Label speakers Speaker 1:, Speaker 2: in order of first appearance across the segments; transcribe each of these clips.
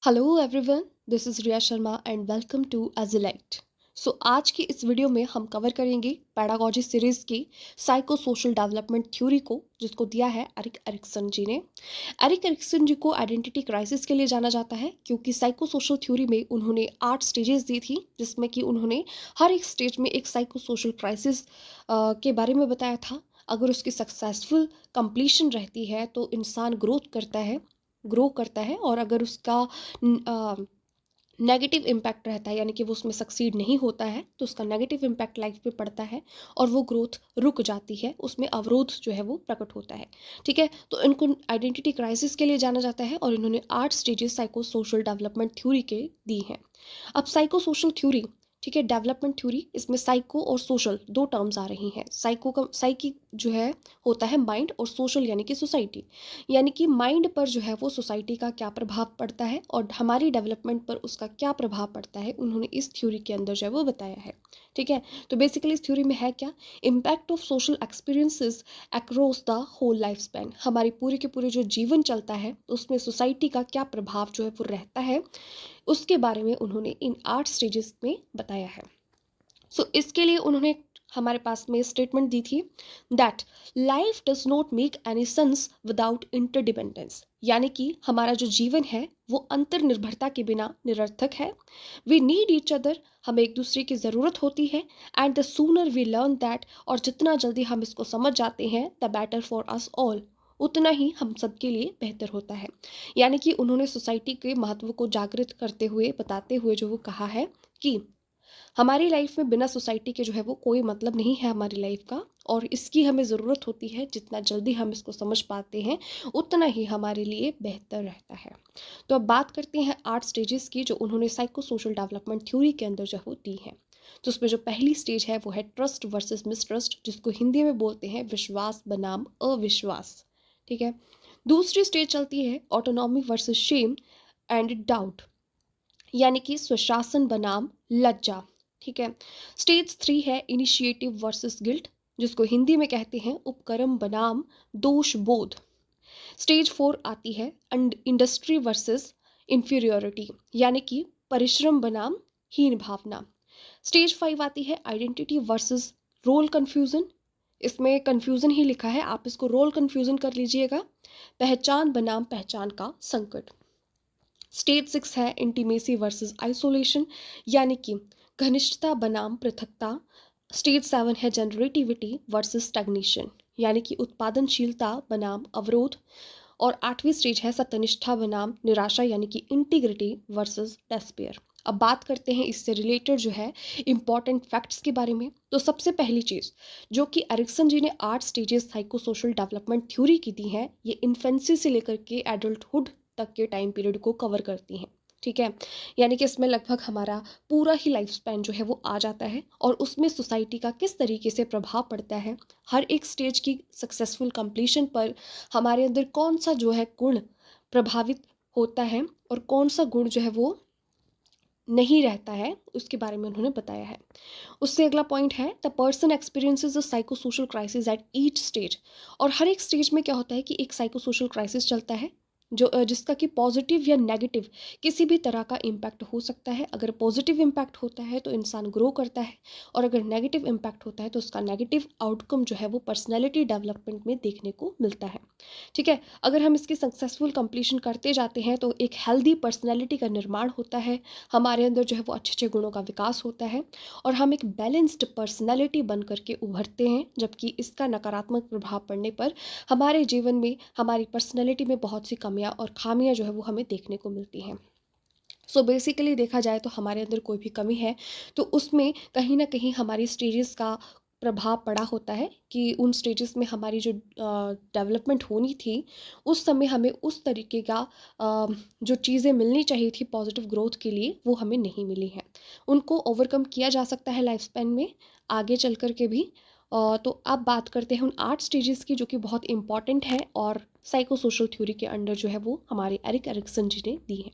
Speaker 1: Hello everyone, this is Riya Sharma and welcome to एजिलाइट। आज की इस वीडियो में हम कवर करेंगे पैडागोजी सीरीज़ की साइको सोशल डेवलपमेंट थ्योरी को, जिसको दिया है एरिक एरिक्सन जी ने। एरिक एरिक्सन जी को आइडेंटिटी क्राइसिस के लिए जाना जाता है क्योंकि साइको सोशल थ्योरी में उन्होंने 8 स्टेजेस दी थी, जिसमें कि उन्होंने हर एक स्टेज में एक साइको सोशल क्राइसिस के बारे में बताया था। अगर उसकी सक्सेसफुल कंप्लीशन रहती है तो इंसान ग्रो करता है, और अगर उसका नेगेटिव इम्पैक्ट रहता है, यानी कि वो उसमें सक्सीड नहीं होता है, तो उसका नेगेटिव इम्पैक्ट लाइफ पे पड़ता है और वो ग्रोथ रुक जाती है, उसमें अवरोध जो है वो प्रकट होता है। ठीक है, तो इनको आइडेंटिटी क्राइसिस के लिए जाना जाता है और इन्होंने 8 stages psycho social development theory के दी हैं। अब साइको सोशल थ्योरी, ठीक है, डेवलपमेंट थ्योरी, इसमें साइको और सोशल दो टर्म्स आ रही हैं। साइको का साइकी जो है होता है माइंड, और सोशल यानी कि सोसाइटी। यानी कि माइंड पर जो है वो सोसाइटी का क्या प्रभाव पड़ता है और हमारी डेवलपमेंट पर उसका क्या प्रभाव पड़ता है, उन्होंने इस थ्योरी के अंदर जो है वो बताया है। ठीक है, तो बेसिकली इस थ्योरी में है क्या, impact of social experiences across the whole life span. हमारी पूरी के पूरे जो जीवन चलता है उसमें सोसाइटी का क्या प्रभाव जो है वो रहता है, उसके बारे में उन्होंने इन 8 स्टेजेस में बताया है। इसके लिए उन्होंने हमारे पास में स्टेटमेंट दी थी that life does not make any sense without interdependence. यानी कि हमारा जो जीवन है वो अंतर्निर्भरता के बिना निरर्थक है। वी नीड ईच अदर, हमें एक दूसरे की ज़रूरत होती है। And the sooner we learn that, और जितना जल्दी हम इसको समझ जाते हैं, the better for us all, उतना ही हम सबके लिए बेहतर होता है। यानी कि उन्होंने सोसाइटी के महत्व को जागृत करते हुए, बताते हुए जो वो कहा है कि हमारी लाइफ में बिना सोसाइटी के जो है वो कोई मतलब नहीं है हमारी लाइफ का, और इसकी हमें ज़रूरत होती है। जितना जल्दी हम इसको समझ पाते हैं उतना ही हमारे लिए बेहतर रहता है। तो अब बात करते हैं 8 स्टेजेस की, जो उन्होंने साइको सोशल डेवलपमेंट थ्योरी के अंदर जो है वो दी है। तो उसमें जो पहली स्टेज है वो है ट्रस्ट वर्सेस मिसट्रस्ट, जिसको हिंदी में बोलते हैं विश्वास बनाम अविश्वास। ठीक है, दूसरी स्टेज चलती है autonomy versus shame and doubt, यानी कि स्वशासन बनाम लज्जा। ठीक है, स्टेज 3 है इनिशिएटिव वर्सेस गिल्ट, जिसको हिंदी में कहते हैं उपक्रम बनाम दोष बोध। स्टेज 4 आती है इंडस्ट्री वर्सेस इंफीरियोरिटी, यानी कि परिश्रम बनाम हीन भावना। स्टेज 5 आती है आइडेंटिटी वर्सेस रोल कन्फ्यूजन। इसमें कन्फ्यूजन ही लिखा है, आप इसको रोल कन्फ्यूजन कर लीजिएगा। पहचान बनाम पहचान का संकट। स्टेज 6 है इंटीमेसी वर्सेस आइसोलेशन, यानी कि घनिष्ठता बनाम पृथकता। स्टेज 7 है जनरेटिविटी वर्सेस स्टैग्नेशन, यानी कि उत्पादनशीलता बनाम अवरोध। और 8वीं स्टेज है सत्यनिष्ठा बनाम निराशा, यानी कि इंटीग्रिटी वर्सेस डेस्पेयर। अब बात करते हैं इससे रिलेटेड जो है इंपॉर्टेंट फैक्ट्स के बारे में। तो सबसे पहली चीज़ जो कि एरिक्सन जी ने 8 stages psycho social development theory की दी है, ये इन्फेंसी से लेकर के एडल्टहुड तक के टाइम पीरियड को कवर करती हैं। ठीक है, यानी कि इसमें लगभग हमारा पूरा ही लाइफ स्पैन जो है वो आ जाता है, और उसमें सोसाइटी का किस तरीके से प्रभाव पड़ता है, हर एक स्टेज की सक्सेसफुल कंप्लीशन पर हमारे अंदर कौन सा जो है गुण प्रभावित होता है और कौन सा गुण जो है वो नहीं रहता है, उसके बारे में उन्होंने बताया है। उससे अगला पॉइंट है the person experiences a psycho social crisis at each stage. और हर एक स्टेज में क्या होता है कि एक साइको सोशल क्राइसिस चलता है, जो जिसका कि पॉजिटिव या नेगेटिव किसी भी तरह का इम्पैक्ट हो सकता है। अगर पॉजिटिव इम्पैक्ट होता है तो इंसान ग्रो करता है, और अगर नेगेटिव इम्पैक्ट होता है तो उसका नेगेटिव आउटकम जो है वो पर्सनैलिटी डेवलपमेंट में देखने को मिलता है। ठीक है, अगर हम इसकी सक्सेसफुल कंप्लीशन करते जाते हैं तो एक हेल्दी पर्सनैलिटी का निर्माण होता है, हमारे अंदर जो है वो अच्छे अच्छे गुणों का विकास होता है, और हम एक बैलेंस्ड पर्सनैलिटी बन करके उभरते हैं। जबकि इसका नकारात्मक प्रभाव पड़ने पर हमारे जीवन में, हमारी पर्सनैलिटी में बहुत सी कमियां और खामियां जो है वो हमें देखने को मिलती हैं। बेसिकली देखा जाए तो हमारे अंदर कोई भी कमी है तो उसमें कहीं ना कहीं हमारी स्टेजेस का प्रभाव पड़ा होता है, कि उन स्टेजेस में हमारी जो डेवलपमेंट होनी थी उस समय हमें उस तरीके का जो चीज़ें मिलनी चाहिए थी पॉजिटिव ग्रोथ के लिए, वो हमें नहीं मिली हैं। उनको ओवरकम किया जा सकता है लाइफ स्पैन में आगे चल कर के भी। तो अब बात करते हैं उन 8 स्टेजेस की, जो कि बहुत इंपॉर्टेंट है और साइको सोशल थ्योरी के अंडर जो है वो हमारे एरिक एरिक्सन जी ने दी है।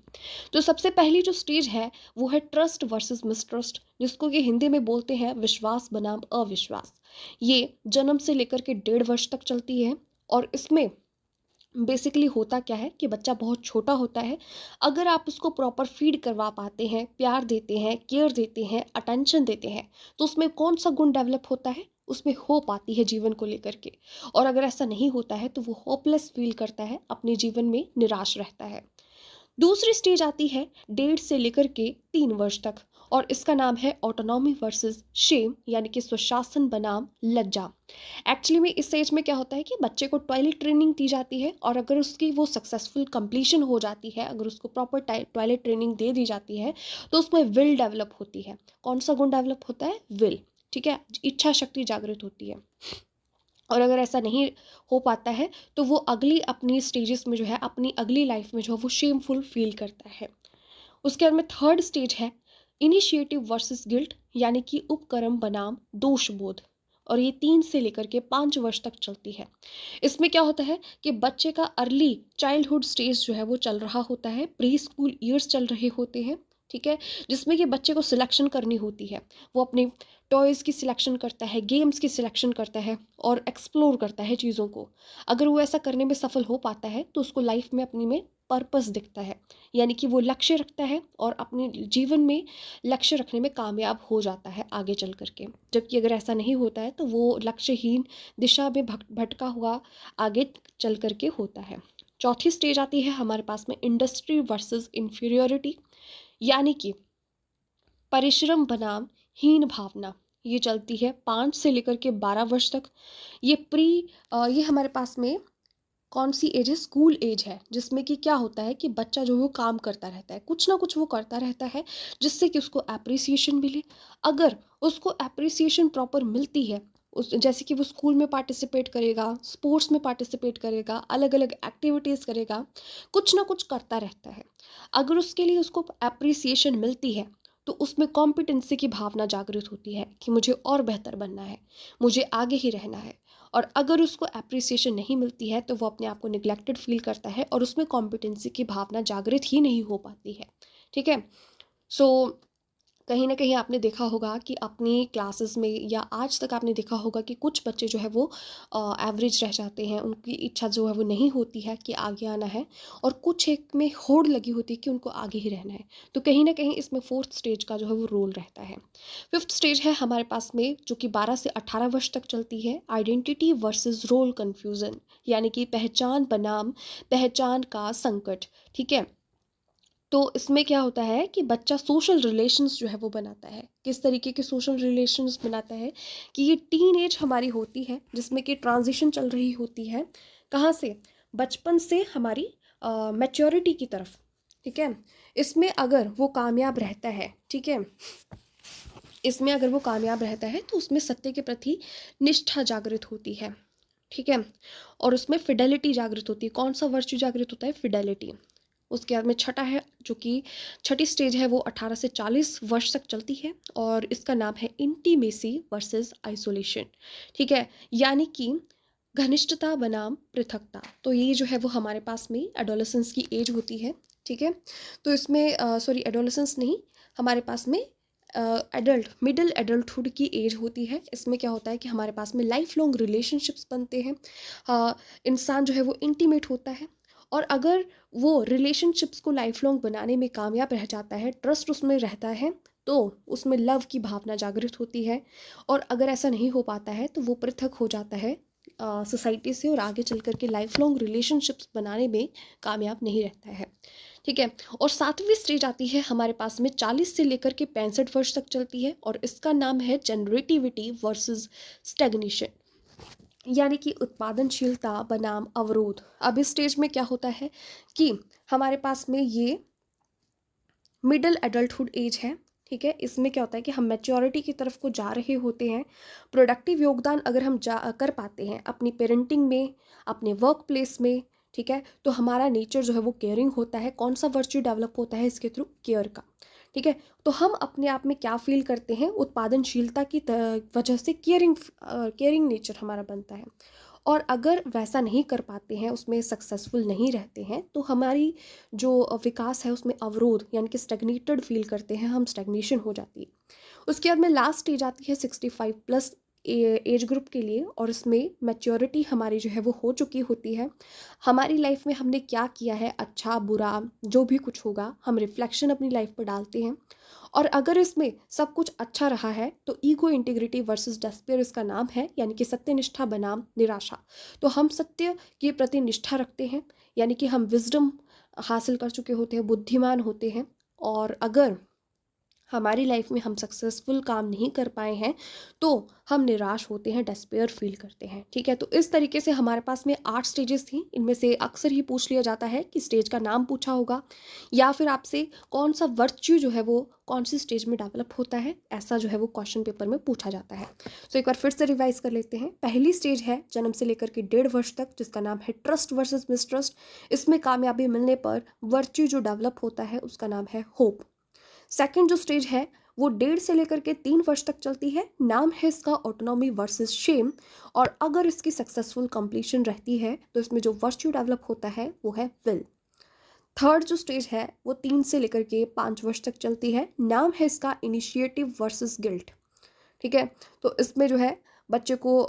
Speaker 1: तो सबसे पहली जो स्टेज है वो है ट्रस्ट वर्सेस मिसट्रस्ट, जिसको कि हिंदी में बोलते हैं विश्वास बनाम अविश्वास। ये जन्म से लेकर के 1.5 वर्ष तक चलती है, और इसमें बेसिकली होता क्या है कि बच्चा बहुत छोटा होता है, अगर आप उसको प्रॉपर फीड करवा पाते हैं, प्यार देते हैं, केयर देते हैं, अटेंशन देते हैं, तो उसमें कौन सा गुण डेवलप होता है, उसमें होप आती है जीवन को लेकर के। और अगर ऐसा नहीं होता है तो वो होपलेस फील करता है, अपने जीवन में निराश रहता है। दूसरी स्टेज आती है 1.5 से लेकर के 3 वर्ष तक, और इसका नाम है ऑटोनॉमी वर्सेस शेम, यानी कि स्वशासन बनाम लज्जा। एक्चुअली में इस एज में क्या होता है कि बच्चे को टॉयलेट ट्रेनिंग दी जाती है, और अगर उसकी वो सक्सेसफुल कंप्लीशन हो जाती है, अगर उसको प्रॉपर टॉयलेट ट्रेनिंग दे दी जाती है, तो उसमें विल डेवलप होती है। कौन सा गुण डेवलप होता है? विल। ठीक है, इच्छा शक्ति जागृत होती है। और अगर ऐसा नहीं हो पाता है तो वो अगली अपनी स्टेजेस में जो है, अपनी अगली लाइफ में जो है वो शेमफुल फील करता है। उसके बाद में थर्ड स्टेज है इनिशिएटिव वर्सेस गिल्ट, यानी कि उपक्रम बनाम दोष बोध। और ये 3 से लेकर के 5 वर्ष तक चलती है। इसमें क्या होता है कि बच्चे का अर्ली चाइल्डहुड स्टेज जो है वो चल रहा होता है, प्री स्कूल ईयर्स चल रहे होते हैं। ठीक है, जिसमें कि बच्चे को सिलेक्शन करनी होती है। वो अपने टॉयज़ की सिलेक्शन करता है, गेम्स की सिलेक्शन करता है, और एक्सप्लोर करता है चीज़ों को। अगर वो ऐसा करने में सफल हो पाता है तो उसको लाइफ में अपनी में पर्पस दिखता है, यानी कि वो लक्ष्य रखता है और अपने जीवन में लक्ष्य रखने में कामयाब हो जाता है आगे चल करके। जबकि अगर ऐसा नहीं होता है तो वो लक्ष्यहीन दिशा में भटका हुआ आगे चल करके होता है। चौथी स्टेज आती है हमारे पास में इंडस्ट्री वर्सेस इंफीरियोरिटी, यानी कि परिश्रम बनाम हीन भावना। ये चलती है 5 से लेकर के 12 वर्ष तक। ये ये हमारे पास में कौन सी एज है? स्कूल एज है, जिसमें कि क्या होता है कि बच्चा जो है वो काम करता रहता है, कुछ ना कुछ वो करता रहता है, जिससे कि उसको एप्रिसिएशन मिले। अगर उसको एप्रिसिएशन प्रॉपर मिलती है, उस जैसे कि वो स्कूल में पार्टिसिपेट करेगा, स्पोर्ट्स में पार्टिसिपेट करेगा, अलग अलग एक्टिविटीज़ करेगा, कुछ ना कुछ करता रहता है। अगर उसके लिए उसको एप्रिसिएशन मिलती है तो उसमें कॉम्पिटेंसी की भावना जागृत होती है कि मुझे और बेहतर बनना है, मुझे आगे ही रहना है। और अगर उसको एप्रिसिएशन नहीं मिलती है तो वो अपने आप को निग्लेक्टेड फील करता है, और उसमें कॉम्पिटेंसी की भावना जागृत ही नहीं हो पाती है। ठीक है, सो कहीं न कहीं आपने देखा होगा कि अपनी क्लासेस में या आज तक आपने देखा होगा कि कुछ बच्चे जो है वो एवरेज रह जाते हैं, उनकी इच्छा जो है वो नहीं होती है कि आगे आना है, और कुछ एक में होड़ लगी होती है कि उनको आगे ही रहना है। तो कहीं न कहीं इसमें फोर्थ स्टेज का जो है वो रोल रहता है। फिफ्थ स्टेज है हमारे पास में, जो कि 12 से 18 वर्ष तक चलती है, आइडेंटिटी वर्सेस रोल कन्फ्यूज़न, यानी कि पहचान बनाम पहचान का संकट। ठीक है? तो इसमें क्या होता है कि बच्चा सोशल रिलेशंस जो है वो बनाता है। किस तरीके के सोशल रिलेशंस बनाता है कि ये टीन एज हमारी होती है, जिसमें कि ट्रांजिशन चल रही होती है। कहाँ से? बचपन से हमारी मैच्योरिटी की तरफ। ठीक है, इसमें अगर वो कामयाब रहता है, ठीक है, इसमें अगर वो कामयाब रहता है तो उसमें सत्य के प्रति निष्ठा जागृत होती है। ठीक है, और उसमें फिडेलिटी जागृत होती है। कौन सा वर्च्यू जागृत होता है? फिडेलिटी। उसके बाद में छठा है, जो कि छठी स्टेज है, वो 18 से 40 वर्ष तक चलती है, और इसका नाम है इंटीमेसी वर्सेस आइसोलेशन। ठीक है, यानी कि घनिष्ठता बनाम पृथकता। तो ये जो है वो हमारे पास में एडोलेसेंस की एज होती है। ठीक है, तो इसमें सॉरी, एडोलेसेंस नहीं, हमारे पास में एडल्ट मिडिल एडल्टहुड की एज होती है। इसमें क्या होता है कि हमारे पास में लाइफ लॉन्ग रिलेशनशिप्स बनते हैं। इंसान जो है वो इंटीमेट होता है, और अगर वो रिलेशनशिप्स को लाइफ लॉन्ग बनाने में कामयाब रह जाता है, ट्रस्ट उसमें रहता है, तो उसमें लव की भावना जागृत होती है। और अगर ऐसा नहीं हो पाता है तो वो पृथक हो जाता है सोसाइटी से, और आगे चल कर के लाइफ लॉन्ग रिलेशनशिप्स बनाने में कामयाब नहीं रहता है। ठीक है, और सातवीं स्टेज आती है हमारे पास में 40 से लेकर के 65 वर्ष तक चलती है, और इसका नाम है जनरेटिविटी वर्सेस स्टेग्नेशन, यानी कि उत्पादनशीलता बनाम अवरोध। अब इस स्टेज में क्या होता है कि हमारे पास में ये मिडिल एडल्टहुड एज है। ठीक है, इसमें क्या होता है कि हम मैच्योरिटी की तरफ को जा रहे होते हैं। प्रोडक्टिव योगदान अगर हम कर पाते हैं अपनी पेरेंटिंग में, अपने वर्क प्लेस में, ठीक है, तो हमारा नेचर जो है वो केयरिंग होता है। कौन सा वर्च्यू डेवलप होता है इसके थ्रू? केयर का। ठीक है, तो हम अपने आप में क्या फील करते हैं? उत्पादनशीलता की वजह से केयरिंग नेचर हमारा बनता है। और अगर वैसा नहीं कर पाते हैं, उसमें सक्सेसफुल नहीं रहते हैं, तो हमारी जो विकास है उसमें अवरोध, यानी कि स्टैग्नेटेड फील करते हैं हम, स्टैग्नेशन हो जाती है। उसके बाद में लास्ट स्टेज आती है 65 प्लस एज ग्रुप के लिए और इसमें मैच्योरिटी हमारी जो है वो हो चुकी होती है। हमारी लाइफ में हमने क्या किया है, अच्छा बुरा जो भी कुछ होगा, हम रिफ्लेक्शन अपनी लाइफ पर डालते हैं। और अगर इसमें सब कुछ अच्छा रहा है तो ईगो इंटीग्रिटी वर्सेस डेस्पेयर इसका नाम है, यानी कि सत्यनिष्ठा बनाम निराशा। तो हम सत्य के प्रति निष्ठा रखते हैं, यानी कि हम विजडम हासिल कर चुके होते हैं, बुद्धिमान होते हैं। और अगर हमारी लाइफ में हम सक्सेसफुल काम नहीं कर पाए हैं तो हम निराश होते हैं, डेस्पेयर फील करते हैं। ठीक है, तो इस तरीके से हमारे पास में 8 स्टेजेस थी। इनमें से अक्सर ही पूछ लिया जाता है कि स्टेज का नाम पूछा होगा या फिर आपसे कौन सा वर्च्यू जो है वो कौन सी स्टेज में डेवलप होता है, ऐसा जो है वो क्वेश्चन पेपर में पूछा जाता है। तो एक बार फिर से रिवाइज कर लेते हैं। पहली स्टेज है जन्म से लेकर के 1.5 वर्ष तक, जिसका नाम है ट्रस्ट वर्सेस मिसट्रस्ट। इसमें कामयाबी मिलने पर वर्च्यू जो डेवलप होता है उसका नाम है होप। सेकंड जो स्टेज है वो 1.5 से लेकर के 3 वर्ष तक चलती है। नाम है इसका ऑटोनॉमी वर्सेस शेम। और अगर इसकी सक्सेसफुल कंप्लीशन रहती है तो इसमें जो वर्च्यू डेवलप होता है वो है विल। थर्ड जो स्टेज है वो 3 से लेकर के 5 वर्ष तक चलती है। नाम है इसका इनिशिएटिव वर्सेस गिल्ट। ठीक है, तो इसमें जो है बच्चे को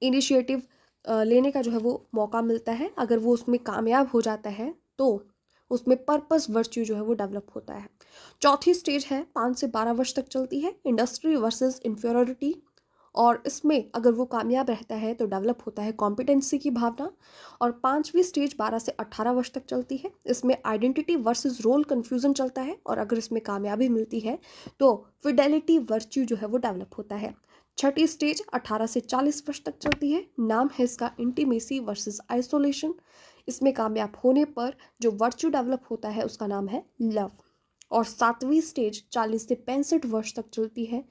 Speaker 1: इनिशिएटिव लेने का जो है वो मौका मिलता है। अगर वो उसमें कामयाब हो जाता है तो उसमें पर्पस वर्च्यू जो है वो डेवलप होता है। चौथी स्टेज है 5 से 12 वर्ष तक चलती है, इंडस्ट्री वर्सेस इंफीरियरिटी। और इसमें अगर वो कामयाब रहता है तो डेवलप होता है कॉम्पिटेंसी की भावना। और पांचवी स्टेज 12 से 18 वर्ष तक चलती है। इसमें आइडेंटिटी वर्सेस रोल कन्फ्यूजन चलता है और अगर इसमें कामयाबी मिलती है तो फिडेलिटी वर्च्यू जो है वो डेवलप होता है। छठी स्टेज 18 से 40 वर्ष तक चलती है। नाम है इसका इंटीमेसी वर्सेस आइसोलेशन। इसमें कामयाब होने पर जो वर्च्यू डेवलप होता है उसका नाम है लव। और सातवीं स्टेज 40 से 65 वर्ष तक चलती है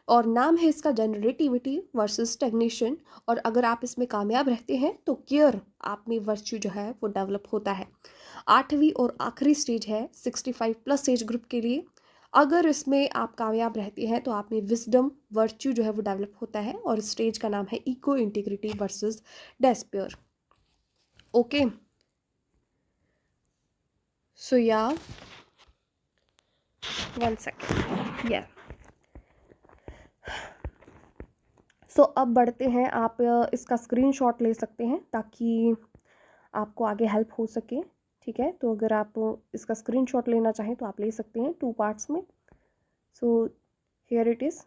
Speaker 1: और नाम है इसका जनरेटिविटी वर्सेस स्टैग्नेशन। और अगर आप इसमें कामयाब रहते हैं तो केयर आप में वर्च्यू जो है वो डेवलप होता है। आठवीं और आखिरी स्टेज है 65+ एज ग्रुप के लिए। अगर इसमें आप कामयाब रहते हैं तो आप में विजडम वर्च्यू जो है वो डेवलप होता है और स्टेज का नाम है ego integrity versus despair. Okay, so या 1 सेकेंड या सो अब बढ़ते हैं। आप इसका स्क्रीनशॉट ले सकते हैं ताकि आपको आगे हेल्प हो सके। ठीक है, तो अगर आप इसका स्क्रीनशॉट लेना चाहें तो आप ले सकते हैं 2 पार्ट्स में। So here it is.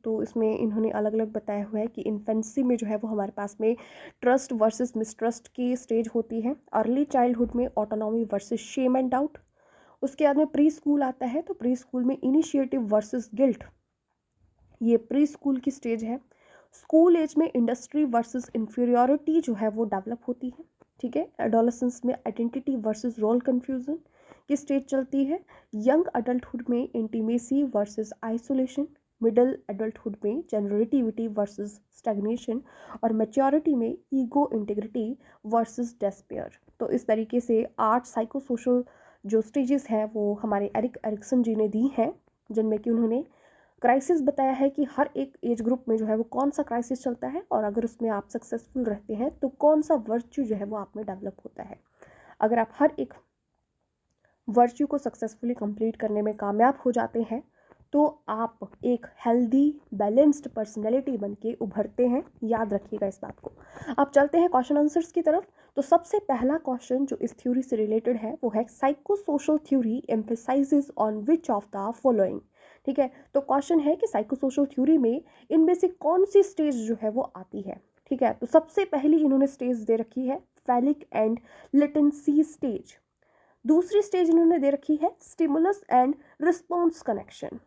Speaker 1: तो इसमें इन्होंने अलग अलग बताया हुआ है कि इन्फेंसी में जो है वो हमारे पास में ट्रस्ट वर्सेस मिसट्रस्ट की स्टेज होती है। अर्ली चाइल्डहुड में autonomy versus shame and doubt. उसके बाद में प्री स्कूल आता है, तो प्री स्कूल में इनिशिएटिव वर्सेस गिल्ट, ये प्री स्कूल की स्टेज है। स्कूल एज में इंडस्ट्री वर्सेस इंफीरियरिटी जो है वो डेवलप होती है। ठीक है, एडोलेसेंस में आइडेंटिटी वर्सेस रोल कन्फ्यूजन की स्टेज चलती है। यंग अडल्टहुड में intimacy versus isolation. Middle adulthood में जनरेटिविटी वर्सेस स्टैग्नेशन। और मैच्योरिटी में ईगो इंटीग्रिटी वर्सेस डेस्पेयर। तो इस तरीके से 8 साइको सोशल जो स्टेजेस हैं वो हमारे एरिक एरिक्सन जी ने दी हैं, जिनमें कि उन्होंने क्राइसिस बताया है कि हर एक एज ग्रुप में जो है वो कौन सा क्राइसिस चलता है और अगर उसमें आप सक्सेसफुल रहते हैं तो कौन सा वर्च्यू जो है वो आप में डेवलप होता है। अगर आप हर एक वर्च्यू को सक्सेसफुली कंप्लीट करने में कामयाब हो जाते हैं तो आप एक हेल्दी बैलेंस्ड पर्सनैलिटी बन के उभरते हैं। याद रखिएगा इस बात को। अब चलते हैं क्वेश्चन आंसर्स की तरफ। तो सबसे पहला क्वेश्चन जो इस थ्योरी से रिलेटेड है वो है psycho social theory emphasises on which of the following. ठीक है, तो क्वेश्चन है कि साइको सोशल थ्योरी में इनमें से कौन सी स्टेज जो है वो आती है। ठीक है, तो सबसे पहली इन्होंने स्टेज दे रखी है फैलिक एंड लेटेंसी स्टेज। दूसरी स्टेज इन्होंने दे रखी है stimulus and response connection.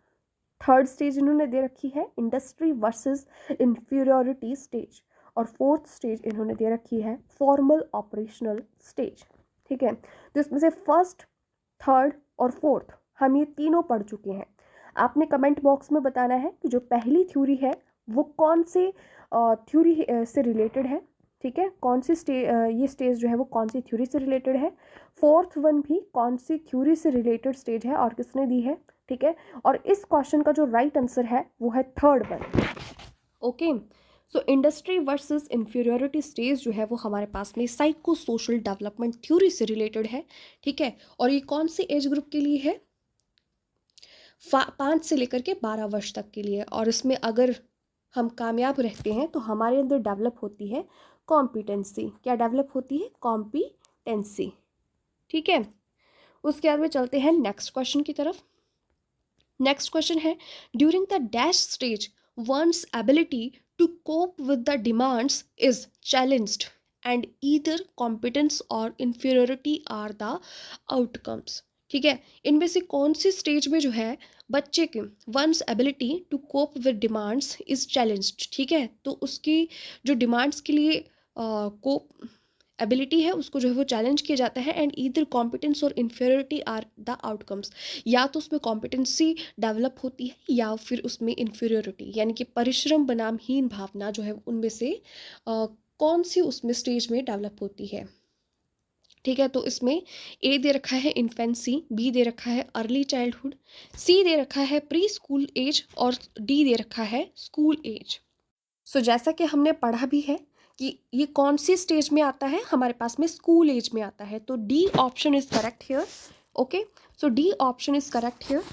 Speaker 1: Third stage इन्होंने दे रखी है इंडस्ट्री वर्सेस इंफीरियरिटी स्टेज। और फोर्थ स्टेज इन्होंने दे रखी है फॉर्मल ऑपरेशनल स्टेज। ठीक है, तो इसमें से फर्स्ट, थर्ड और फोर्थ हम ये तीनों पढ़ चुके हैं। आपने कमेंट बॉक्स में बताना है कि जो पहली थ्योरी है वो कौन से थ्योरी से रिलेटेड है। ठीक है, कौन सी ये स्टेज जो है वो कौन सी थ्योरी से रिलेटेड है। फोर्थ वन भी कौन सी थ्योरी से रिलेटेड स्टेज है और किसने दी है। ठीक है, और इस क्वेश्चन का जो राइट आंसर है वो है third one. Okay, so industry versus inferiority stage जो है वो हमारे पास में साइको सोशल डेवलपमेंट थ्योरी से रिलेटेड है। ठीक है, और ये कौन सी एज ग्रुप के लिए है, 5 से लेकर के 12 वर्ष तक के लिए। और इसमें अगर हम कामयाब रहते हैं तो हमारे अंदर डेवलप होती है कॉम्पिटेंसी। क्या डेवलप होती है? कॉम्पिटेंसी। ठीक है, उसके बाद में चलते हैं नेक्स्ट क्वेश्चन की तरफ। नेक्स्ट क्वेश्चन है, during the dash stage one's ability to cope with the demands is challenged and either competence or inferiority are the outcomes। ठीक है, इनमें से कौन सी स्टेज में जो है बच्चे के one's ability to cope with demands is challenged, ठीक है, तो उसकी जो डिमांड्स के लिए कोप एबिलिटी है उसको जो है वो चैलेंज किया जाता है। एंड ईदर कॉम्पिटेंस और इन्फेरिटी आर द आउटकम्स, या तो उसमें कॉम्पिटेंसी डेवलप होती है या फिर उसमें इन्फीरियोरिटी यानी कि परिश्रम बनाम हीन भावना जो है उनमें से कौन सी उसमें स्टेज में डेवलप होती है। ठीक है, तो इसमें ए दे रखा है इन्फेंसी, बी दे रखा है अर्ली चाइल्डहुड, सी दे रखा है प्री स्कूल एज और डी दे रखा है स्कूल एज। सो जैसा कि हमने पढ़ा भी है कि ये कौन सी स्टेज में आता है, हमारे पास में स्कूल एज में आता है, तो D option is correct here. Okay, so D option is correct here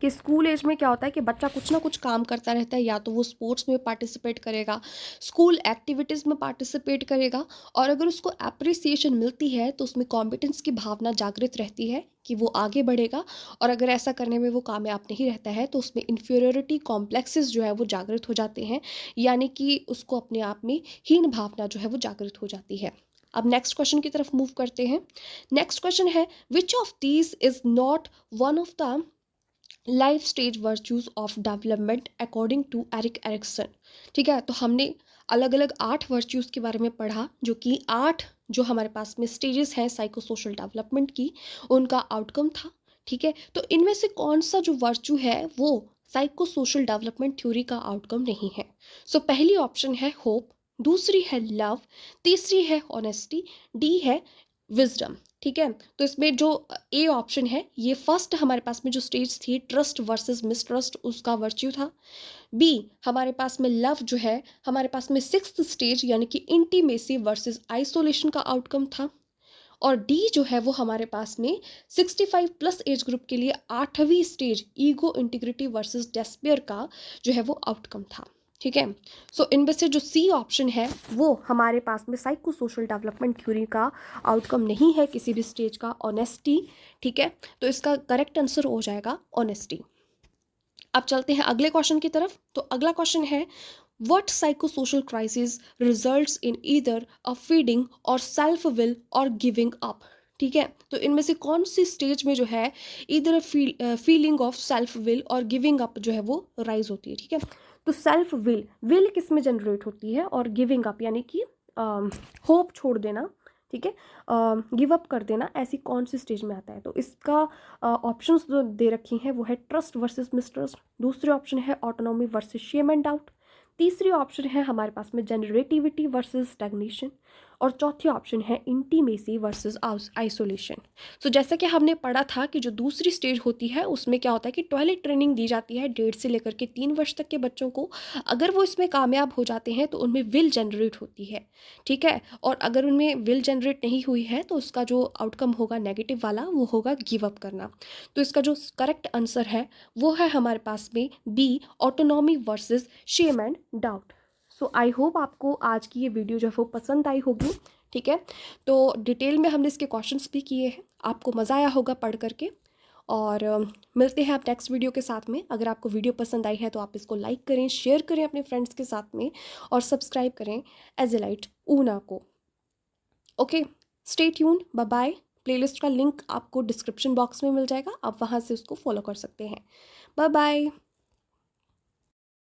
Speaker 1: कि स्कूल एज में क्या होता है कि बच्चा कुछ ना कुछ काम करता रहता है, या तो वो स्पोर्ट्स में पार्टिसिपेट करेगा, स्कूल एक्टिविटीज़ में पार्टिसिपेट करेगा, और अगर उसको अप्रिसिएशन मिलती है तो उसमें कॉम्पिटेंस की भावना जागृत रहती है कि वो आगे बढ़ेगा, और अगर ऐसा करने में वो कामयाब नहीं रहता है तो उसमें इन्फीरियोरिटी कॉम्प्लेक्सेस जो है वो जागृत हो जाते हैं, यानी कि उसको अपने आप में हीन भावना जो है वो जागृत हो जाती है। अब नेक्स्ट क्वेश्चन की तरफ मूव करते हैं। नेक्स्ट क्वेश्चन है, which of these is not one of the life stage virtues of development according to Erik Erikson. ठीक है, तो हमने अलग अलग 8 वर्च्यूज़ के बारे में पढ़ा, जो कि 8 जो हमारे पास में स्टेजेस हैं साइको सोशल डेवलपमेंट की, उनका आउटकम था। ठीक है, तो इनमें से कौन सा जो वर्च्यू है वो साइको सोशल डेवलपमेंट थ्योरी का आउटकम नहीं है। सो पहली ऑप्शन है होप, दूसरी है लव, तीसरी है ऑनेस्टी, डी है विजडम। ठीक है, तो इसमें जो ए ऑप्शन है ये फर्स्ट हमारे पास में जो स्टेज थी ट्रस्ट वर्सेस मिसट्रस्ट उसका वर्च्यू था। बी हमारे पास में लव जो है हमारे पास में सिक्स्थ स्टेज यानी कि इंटीमेसी वर्सेस आइसोलेशन का आउटकम था। और डी जो है वो हमारे पास में 65 प्लस एज ग्रुप के लिए 8वीं stage ego integrity versus despair का जो है वो आउटकम था। ठीक है, सो इनमें से जो सी ऑप्शन है वो हमारे पास में साइको सोशल डेवलपमेंट थ्योरी का आउटकम नहीं है किसी भी स्टेज का, ऑनेस्टी। ठीक है, तो इसका करेक्ट आंसर हो जाएगा ऑनेस्टी। अब चलते हैं अगले क्वेश्चन की तरफ। तो अगला क्वेश्चन है, What psychosocial crisis results in either a feeding or self will or giving up। ठीक है, तो इनमें से कौन सी स्टेज में जो है इधर फीलिंग ऑफ सेल्फ विल और गिविंग अप जो है वो राइज होती है। ठीक है, तो सेल्फ विल किस में जनरेट होती है और गिविंग अप यानी कि होप छोड़ देना, ठीक है, गिव अप कर देना, ऐसी कौन सी स्टेज में आता है। तो इसका ऑप्शंस जो दे रखी हैं वो है ट्रस्ट वर्सेस मिसट्रस्ट, दूसरे ऑप्शन है autonomy versus shame and doubt, तीसरी ऑप्शन है हमारे पास में जनरेटिविटी वर्सेस स्टैग्नेशन, और चौथी ऑप्शन है इंटीमेसी वर्सेस आइसोलेशन। सो जैसा कि हमने पढ़ा था कि जो दूसरी स्टेज होती है उसमें क्या होता है कि टॉयलेट ट्रेनिंग दी जाती है 1.5 से लेकर के 3 वर्ष तक के बच्चों को। अगर वो इसमें कामयाब हो जाते हैं तो उनमें विल जनरेट होती है। ठीक है, और अगर उनमें विल जनरेट नहीं हुई है तो उसका जो आउटकम होगा नेगेटिव वाला वो होगा गिव अप करना। तो इसका जो करेक्ट आंसर है वो है हमारे पास में B autonomy versus shame and doubt. So I hope आपको आज की ये वीडियो जो है वो पसंद आई होगी। ठीक है, तो डिटेल में हमने इसके क्वेश्चंस भी किए हैं, आपको मज़ा आया होगा पढ़ करके। और मिलते हैं आप नेक्स्ट वीडियो के साथ में। अगर आपको वीडियो पसंद आई है तो आप इसको लाइक करें, शेयर करें अपने फ्रेंड्स के साथ में, और सब्सक्राइब करें एज ए लाइट ऊना को। Okay, stay tune, bye bye. Playlist का लिंक आपको डिस्क्रिप्शन बॉक्स में मिल जाएगा, आप वहाँ से उसको फॉलो कर सकते हैं। Bye bye.